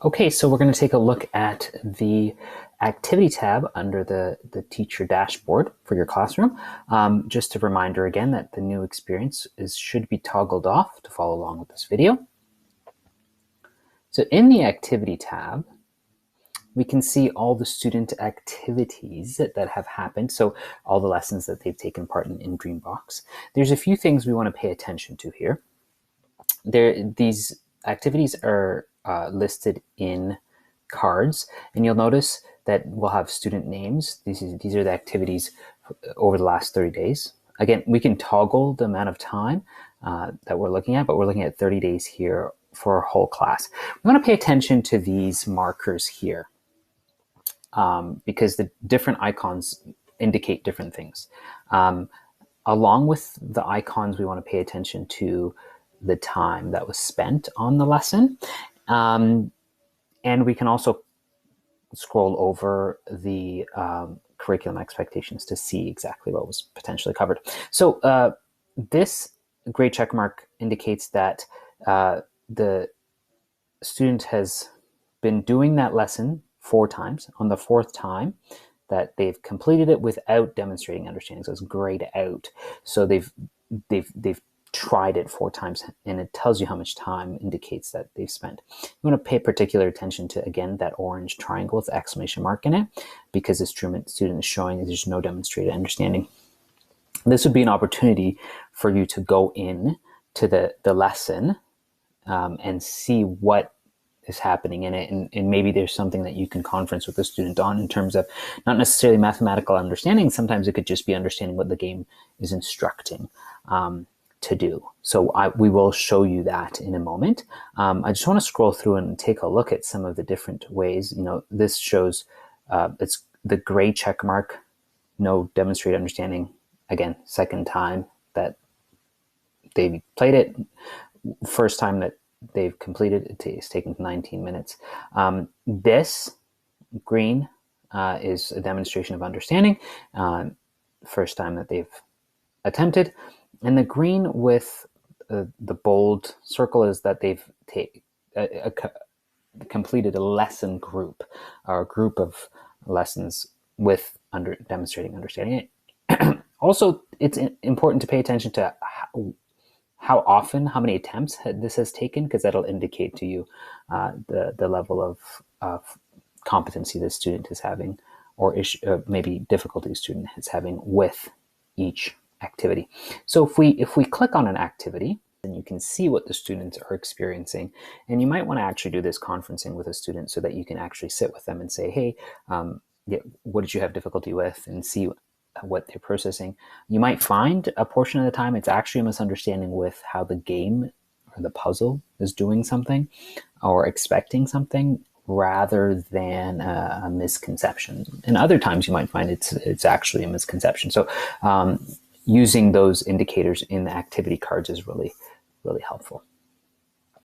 Okay, so we're going to take a look at the activity tab under the teacher dashboard for your classroom. Just a reminder again that the new experience should be toggled off to follow along with this video. So in the activity tab, we can see all the student activities that have happened. So all the lessons that they've taken part in Dreambox. There's a few things we want to pay attention to here. These activities are listed in cards, and you'll notice that we'll have student names. These are the activities over the last 30 days. Again, we can toggle the amount of time that we're looking at, but we're looking at 30 days here for our whole class. We want to pay attention to these markers here because the different icons indicate different things. Along with the icons, we want to pay attention to the time that was spent on the lesson. And we can also scroll over the curriculum expectations to see exactly what was potentially covered. So this gray check mark indicates that the student has been doing that lesson 4 times. On the 4th time that they've completed it without demonstrating understanding. So it's grayed out. So they've tried it 4 times, and it tells you how much time indicates that they've spent. You want to pay particular attention to, again, that orange triangle with the exclamation mark in it, because the student is showing that there's no demonstrated understanding. This would be an opportunity for you to go in to the lesson and see what is happening in it, and maybe there's something that you can conference with the student on in terms of not necessarily mathematical understanding. Sometimes it could just be understanding what the game is instructing to do. So we will show you that in a moment. I just want to scroll through and take a look at some of the different ways. You know, this shows it's the gray check mark, no demonstrated understanding. Again, 2nd time that they played it. 1st time that they've completed it's taken 19 minutes. This green is a demonstration of understanding. 1st time that they've attempted. And the green with the bold circle is that they've completed a lesson group, or a group of lessons with demonstrating understanding. Also, it's important to pay attention to how often, how many attempts this has taken, because that'll indicate to you the level of competency the student is having, or maybe difficulty the student is having with each activity. So if we click on an activity, then you can see what the students are experiencing, and you might want to actually do this conferencing with a student so that you can actually sit with them and say, hey, what did you have difficulty with, and see what they're processing. You might find a portion of the time it's actually a misunderstanding with how the game or the puzzle is doing something or expecting something, rather than a misconception. And other times you might find it's actually a misconception. So using those indicators in the activity cards is really, really helpful.